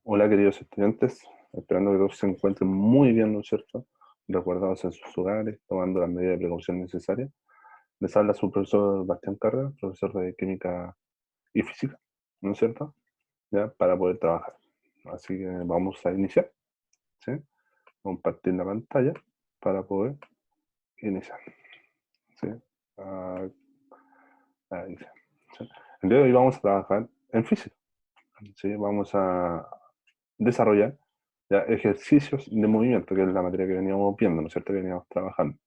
Hola, queridos estudiantes, esperando que todos se encuentren muy bien, ¿no es cierto? Resguardados en sus hogares, tomando las medidas de precaución necesarias. Les habla su profesor Bastián Carga, profesor de Química y Física, ¿no es cierto? Ya, para poder trabajar. Así que vamos a iniciar, ¿sí? Compartir la pantalla para poder iniciar, ¿sí? Ah, ahí, ¿sí? El día de hoy vamos a trabajar en física, ¿sí? Vamos a desarrollar ya, ejercicios de movimiento, que es la materia que veníamos viendo, ¿no es cierto? Que veníamos trabajando,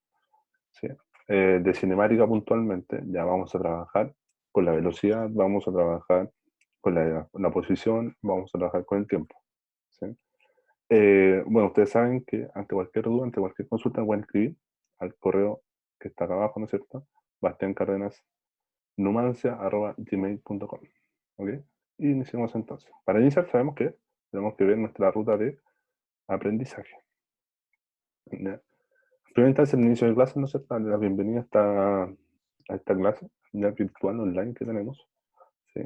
¿sí? De cinemática puntualmente, ya vamos a trabajar con la velocidad, vamos a trabajar con la posición, vamos a trabajar con el tiempo, ¿sí? Bueno, ustedes saben que ante cualquier duda, ante cualquier consulta, pueden escribir al correo que está acá abajo, ¿no es cierto? bastiancardenasnumancia@gmail.com, ¿ok? Y iniciamos entonces. Para iniciar sabemos que tenemos que ver nuestra ruta de aprendizaje. ¿Ya? En primera instancia, el inicio de clase, ¿no es cierto? La bienvenida a esta clase ya virtual online que tenemos, ¿sí?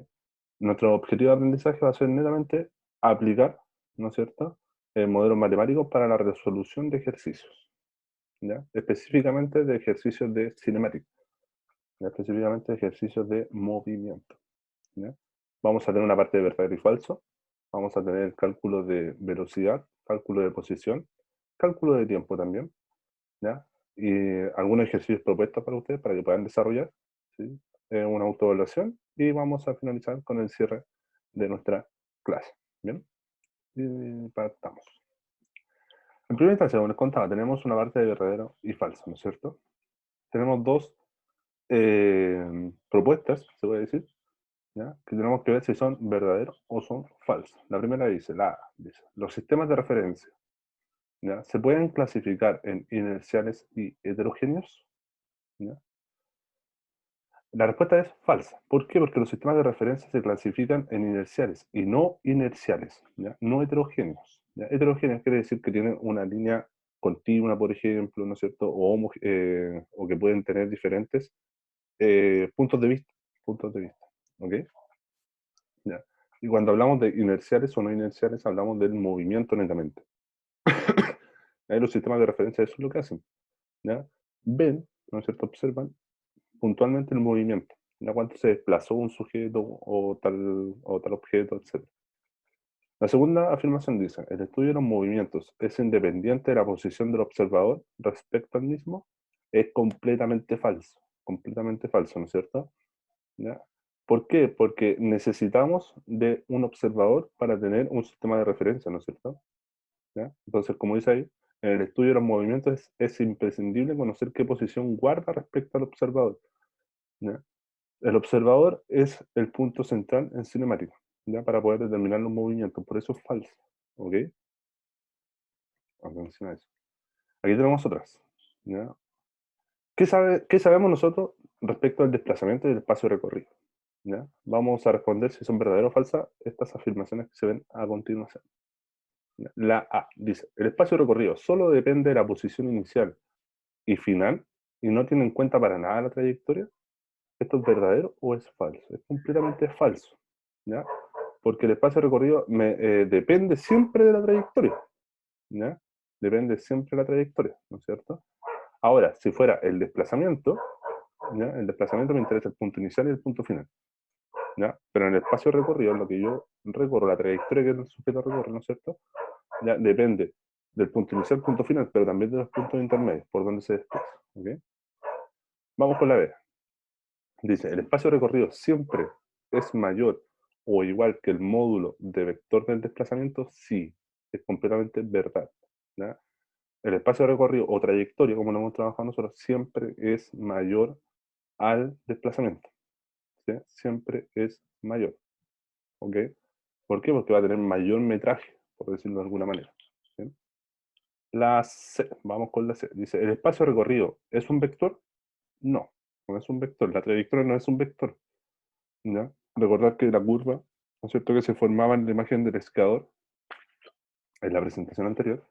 Nuestro objetivo de aprendizaje va a ser netamente aplicar, ¿no es cierto?, modelos matemáticos para la resolución de ejercicios, ¿ya? Específicamente de ejercicios de cinemática, ¿ya? Específicamente de ejercicios de movimiento, ¿ya? Vamos a tener una parte de verdadero y falso, vamos a tener cálculo de velocidad, cálculo de posición, cálculo de tiempo también, ¿ya? Y algunos ejercicios propuestos para ustedes para que puedan desarrollar, ¿sí? Una autoevaluación y vamos a finalizar con el cierre de nuestra clase. ¿Bien? Y partamos. En primera instancia, como les contaba, tenemos una parte de verdadero y falso, ¿no es cierto? Tenemos dos propuestas, se puede decir, ¿ya? Que tenemos que ver si son verdaderos o son falsos. La primera dice, la A, dice, los sistemas de referencia, ¿ya? Se pueden clasificar en inerciales y heterogéneos, ¿ya? La respuesta es falsa. ¿Por qué? Porque los sistemas de referencia se clasifican en inerciales y no inerciales, ¿ya? No heterogéneos, ¿ya? Heterogéneos quiere decir que tienen una línea continua, por ejemplo, ¿no es cierto? O que pueden tener diferentes puntos de vista, ¿ok? ¿Ya? Y cuando hablamos de inerciales o no inerciales, hablamos del movimiento netamente. Ahí los sistemas de referencia eso es lo que hacen, ¿ya? Ven, ¿no es cierto? Observan puntualmente el movimiento, ¿ya? Cuánto se desplazó un sujeto o tal objeto, etc. La segunda afirmación dice, el estudio de los movimientos es independiente de la posición del observador respecto al mismo, es completamente falso, ¿no es cierto? ¿Ya? ¿Por qué? Porque necesitamos de un observador para tener un sistema de referencia, ¿no es cierto? ¿Ya? Entonces, como dice ahí, en el estudio de los movimientos es imprescindible conocer qué posición guarda respecto al observador, ¿ya? El observador es el punto central en cinemática, ¿ya? Para poder determinar los movimientos, por eso es falso, ¿ok? Atención a eso. Aquí tenemos otras, ¿ya? ¿Qué sabemos nosotros respecto al desplazamiento y el espacio recorrido? ¿Ya? Vamos a responder si son verdaderas o falsas estas afirmaciones que se ven a continuación. ¿Ya? La A dice, el espacio recorrido solo depende de la posición inicial y final y no tiene en cuenta para nada la trayectoria. ¿Esto es verdadero o es falso? Es completamente falso, ¿ya? Porque el espacio recorrido depende siempre de la trayectoria, ¿ya? Depende siempre de la trayectoria, ¿no es cierto? Ahora, si fuera el desplazamiento, ¿ya? El desplazamiento me interesa el punto inicial y el punto final, ¿ya? Pero en el espacio recorrido, en lo que yo recorro, la trayectoria que el sujeto recorre, ¿no es cierto? Ya depende del punto inicial, punto final, pero también de los puntos intermedios, por donde se desplaza, ¿ok? Vamos con la B. Dice, el espacio recorrido siempre es mayor o igual que el módulo de vector del desplazamiento, sí, es completamente verdad, ¿ya? El espacio recorrido o trayectoria, como lo hemos trabajado nosotros, siempre es mayor al desplazamiento, ¿sí? Siempre es mayor, ¿ok? ¿Por qué? Porque va a tener mayor metraje, por decirlo de alguna manera, ¿sí? La C, vamos con la C. Dice, ¿el espacio recorrido es un vector? No, no es un vector. La trayectoria no es un vector, ¿ya? Recordar que la curva, ¿no es cierto?, que se formaba en la imagen del esquiador, en la presentación anterior,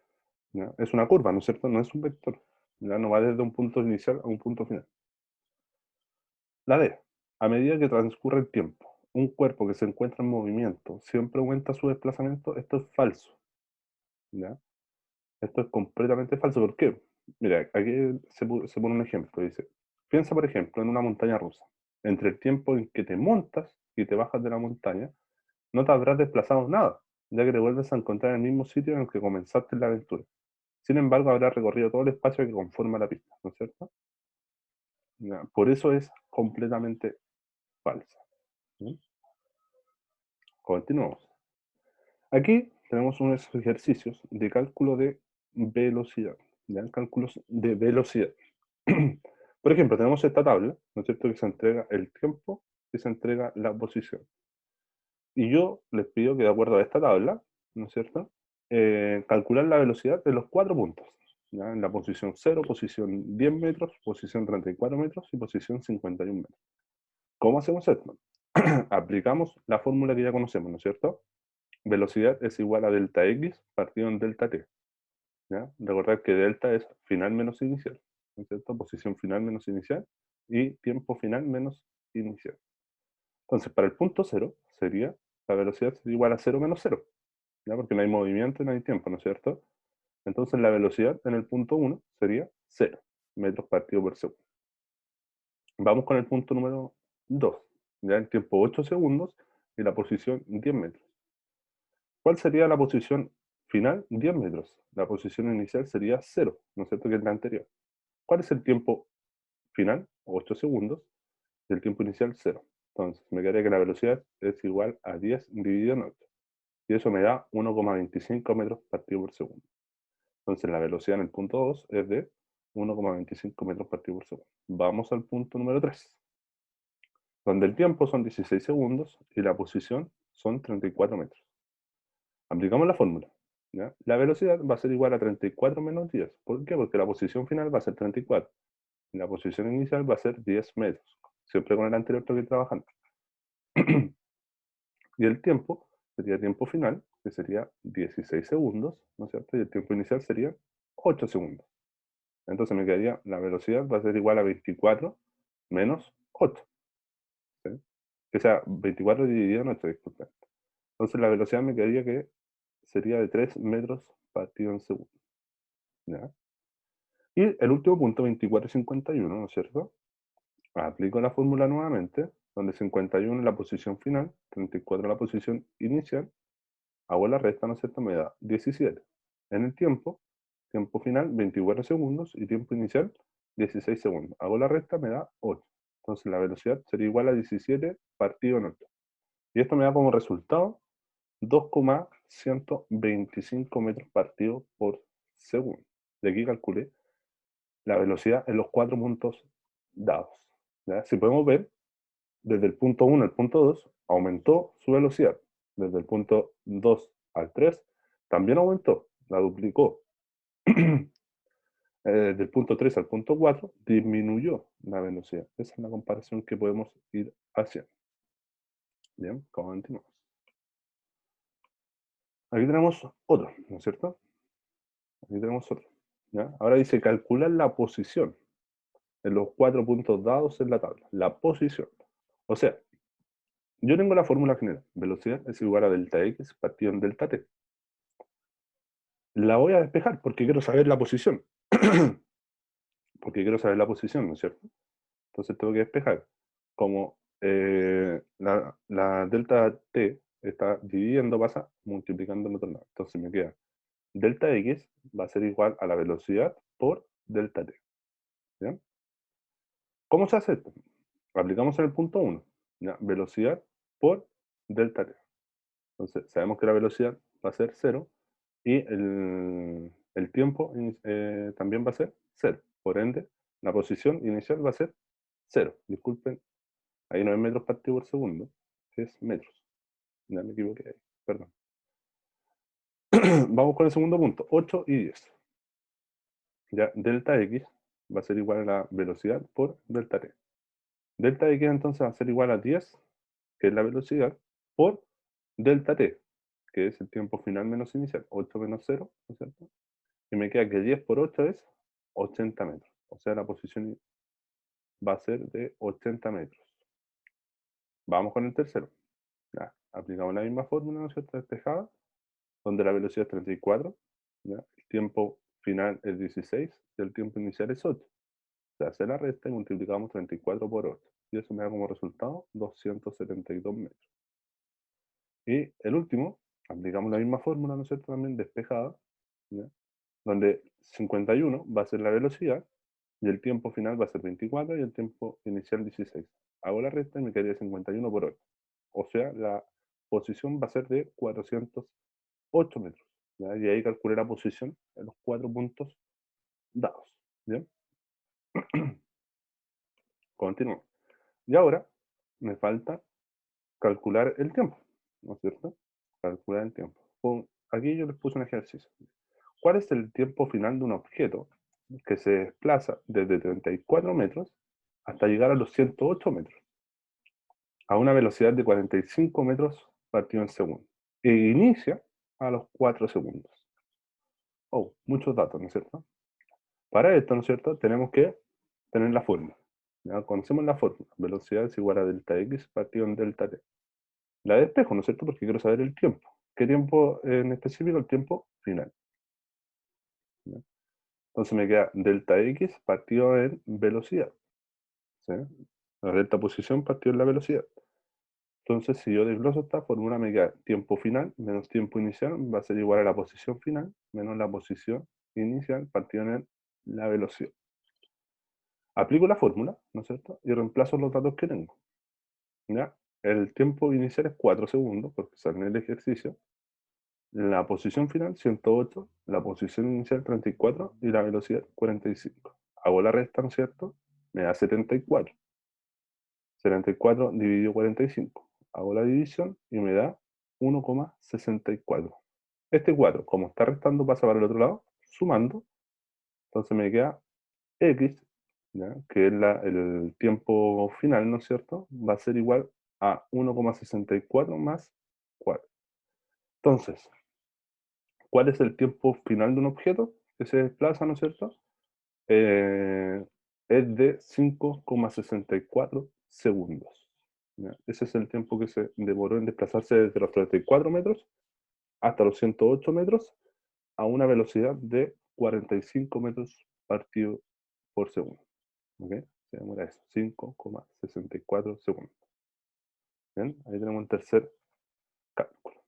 ¿ya? Es una curva, ¿no es cierto? No es un vector. Ya no va desde un punto inicial a un punto final. La D, a medida que transcurre el tiempo, un cuerpo que se encuentra en movimiento siempre aumenta su desplazamiento, esto es falso, ¿ya? Esto es completamente falso. ¿Por qué? Mira, aquí se pone un ejemplo. Dice, piensa, por ejemplo, en una montaña rusa. Entre el tiempo en que te montas y te bajas de la montaña, no te habrás desplazado nada, ya que te vuelves a encontrar en el mismo sitio en el que comenzaste la aventura. Sin embargo, habrás recorrido todo el espacio que conforma la pista, ¿no es cierto? Ya, por eso es completamente falsa. ¿Sí? Continuamos. Aquí tenemos unos ejercicios de cálculo de velocidad. ¿Ya? Cálculos de velocidad. Por ejemplo, tenemos esta tabla, ¿no es cierto?, que se entrega el tiempo y se entrega la posición. Y yo les pido que de acuerdo a esta tabla, ¿no es cierto?, calcular la velocidad de los 4 puntos. ¿Ya? En la posición 0, posición 10 metros, posición 34 metros y posición 51 metros. ¿Cómo hacemos esto? Aplicamos la fórmula que ya conocemos, ¿no es cierto? Velocidad es igual a delta x partido en delta t. ¿Ya? Recordad que delta es final menos inicial, ¿no es cierto? Posición final menos inicial y tiempo final menos inicial. Entonces, para el punto 0 sería, la velocidad sería igual a 0 menos 0, ¿ya? Porque no hay movimiento y no hay tiempo, ¿no es cierto? Entonces, la velocidad en el punto 1 sería 0 metros partido por segundo. Vamos con el punto número 2, ya el tiempo 8 segundos y la posición 10 metros. ¿Cuál sería la posición final? 10 metros. La posición inicial sería 0, ¿no es cierto? Que es la anterior. ¿Cuál es el tiempo final? 8 segundos. Y el tiempo inicial, 0. Entonces, me quedaría que la velocidad es igual a 10 dividido en 8. Y eso me da 1,25 metros partido por segundo. Entonces, la velocidad en el punto 2 es de 1,25 metros partido por segundo. Vamos al punto número 3, donde el tiempo son 16 segundos y la posición son 34 metros. Aplicamos la fórmula. ¿Ya? La velocidad va a ser igual a 34 menos 10. ¿Por qué? Porque la posición final va a ser 34. Y la posición inicial va a ser 10 metros. Siempre con el anterior estoy trabajando. Y el tiempo sería tiempo final, que sería 16 segundos, ¿no es cierto? Y el tiempo inicial sería 8 segundos. Entonces me quedaría, la velocidad va a ser igual a 24 menos 8. ¿Sí? Que sea 24 dividido en 8, disculpen. Entonces la velocidad me quedaría que sería de 3 metros partido en segundo. ¿Ya? Y el último punto, 24 y 51, ¿no es cierto? Aplico la fórmula nuevamente, donde 51 es la posición final, 34 la posición inicial, hago la resta, ¿no es cierto? Me da 17. En el tiempo final 24 segundos y tiempo inicial 16 segundos. Hago la resta, me da 8. Entonces la velocidad sería igual a 17 partido en 8. Y esto me da como resultado 2,125 metros partido por segundo. De aquí calculé la velocidad en los 4 puntos dados. ¿Ya? Si podemos ver, desde el punto 1 al punto 2 aumentó su velocidad. Desde el punto 2 al 3 también aumentó, la duplicó. Del punto 3 al punto 4 disminuyó la velocidad. Esa es la comparación que podemos ir haciendo. Bien, continuamos. Aquí tenemos otro, ¿no es cierto? Aquí tenemos otro. ¿Ya? Ahora dice calcular la posición en los 4 puntos dados en la tabla. La posición. O sea, yo tengo la fórmula general. Velocidad es igual a delta x partido en delta t. La voy a despejar porque quiero saber la posición. Porque quiero saber la posición, ¿no es cierto? Entonces tengo que despejar. Como la delta t está dividiendo, pasa multiplicando en otro lado. Entonces me queda delta x va a ser igual a la velocidad por delta t. ¿Ya? ¿Cómo se hace esto? Aplicamos en el punto 1. ¿Ya? Velocidad por delta t. Entonces sabemos que la velocidad va a ser 0 y el tiempo también va a ser 0. Por ende, la posición inicial va a ser 0. Disculpen, ahí no es metros partido por segundo, es metros. Ya me equivoqué ahí, perdón. Vamos con el segundo punto, 8 y 10. Ya, delta x va a ser igual a la velocidad por delta t. Delta x entonces va a ser igual a 10, que es la velocidad, por delta t, que es el tiempo final menos inicial, 8 menos 0, ¿no es cierto? Y me queda que 10 por 8 es 80 metros. O sea, la posición va a ser de 80 metros. Vamos con el tercero. aplicamos la misma fórmula, ¿no es cierto?, despejada, donde la velocidad es 34, ¿ya? El tiempo final es 16 y el tiempo inicial es 8. Se hace la resta y multiplicamos 34 por 8. Y eso me da como resultado 272 metros. Y el último, aplicamos la misma fórmula, ¿no es cierto?, también despejada, ¿ya?, donde 51 va a ser la velocidad y el tiempo final va a ser 24 y el tiempo inicial 16. Hago la resta y me quedaría 51 por 8. O sea, la posición va a ser de 408 metros. ¿Ya? Y ahí calculé la posición en los 4 puntos dados. ¿Bien? Continúo. Y ahora me falta calcular el tiempo, ¿no es cierto? Calcular el tiempo. Aquí yo les puse un ejercicio. ¿Cuál es el tiempo final de un objeto que se desplaza desde 34 metros hasta llegar a los 108 metros, a una velocidad de 45 metros partido en segundo, e inicia a los 4 segundos? Oh, muchos datos, ¿no es cierto? Para esto, ¿no es cierto?, tenemos que tener la fórmula. ¿Ya? Conocemos la fórmula. Velocidad es igual a delta x partido en delta t. La despejo, ¿no es cierto?, porque quiero saber el tiempo. ¿Qué tiempo en específico? El tiempo final. ¿Ya? Entonces me queda delta x partido en velocidad. ¿Sí? La delta posición partido en la velocidad. Entonces, si yo desgloso esta fórmula, me queda tiempo final menos tiempo inicial va a ser igual a la posición final menos la posición inicial partido en la velocidad. Aplico la fórmula, ¿no es cierto?, y reemplazo los datos que tengo. ¿Ya? El tiempo inicial es 4 segundos, porque sale en el ejercicio. La posición final, 108. La posición inicial, 34. Y la velocidad, 45. Hago la resta, ¿no es cierto? Me da 74. 74 dividido 45. Hago la división y me da 1,64. Este 4, como está restando, pasa para el otro lado, sumando. Entonces me queda x, ¿ya?, que es el tiempo final, ¿no es cierto?, va a ser igual a 1,64 más 4. Entonces, ¿cuál es el tiempo final de un objeto que se desplaza, ¿no es cierto? Eh, es de 5,64 segundos. ¿Ya? Ese es el tiempo que se demoró en desplazarse desde los 34 metros hasta los 108 metros a una velocidad de 45 metros partido por segundo. ¿Ok? Se demora eso, 5,64 segundos. Bien, ahí tenemos un tercer cálculo.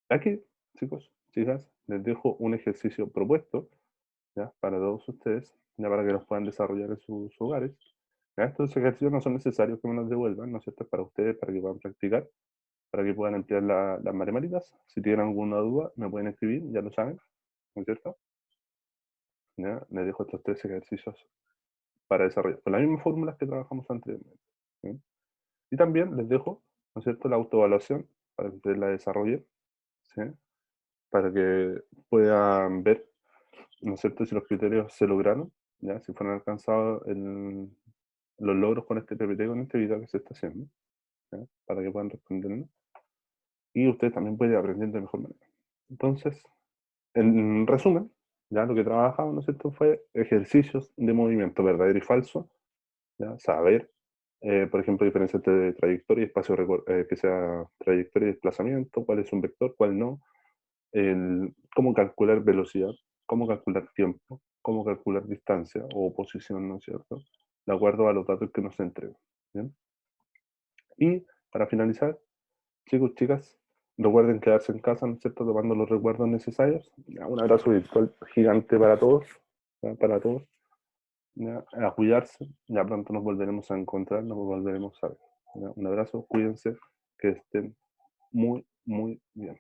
Aquí, chicos, chicas, les dejo un ejercicio propuesto, ¿ya?, para todos ustedes, ya para que los puedan desarrollar en sus hogares. ¿Ya? Estos ejercicios no son necesarios que me los devuelvan, ¿no es cierto?, para ustedes, para que puedan practicar, para que puedan emplear las matemáticas. Si tienen alguna duda, me pueden escribir, ya lo saben, ¿no es cierto? ¿Ya? Les dejo estos 3 ejercicios para desarrollar, con las mismas fórmulas que trabajamos anteriormente. ¿Sí? Y también les dejo, ¿no es cierto?, la autoevaluación para que ustedes la desarrollen, ¿sí?, para que puedan ver, ¿no es cierto?, si los criterios se lograron, ¿ya?, si fueron alcanzados los logros con este PPT, con este video que se está haciendo, ¿ya?, para que puedan respondernos. Y ustedes también pueden aprender de mejor manera. Entonces, en resumen, ya lo que trabajamos, ¿no es cierto?, fue ejercicios de movimiento verdadero y falso, ¿ya? Saber, por ejemplo, diferencia entre trayectoria y espacio, que sea trayectoria y desplazamiento, cuál es un vector, cuál no, cómo calcular velocidad, cómo calcular tiempo, cómo calcular distancia o posición, ¿no es cierto?, de acuerdo a los datos que nos entregan. ¿Bien? Y para finalizar, chicos, chicas, recuerden quedarse en casa, ¿no es cierto?, tomando los recuerdos necesarios. Ya, un abrazo virtual gigante para todos, ¿ya?, para todos. ¿Ya? A cuidarse, ya pronto nos volveremos a encontrar, nos volveremos a ver. ¿Ya? Un abrazo, cuídense, que estén muy, muy bien.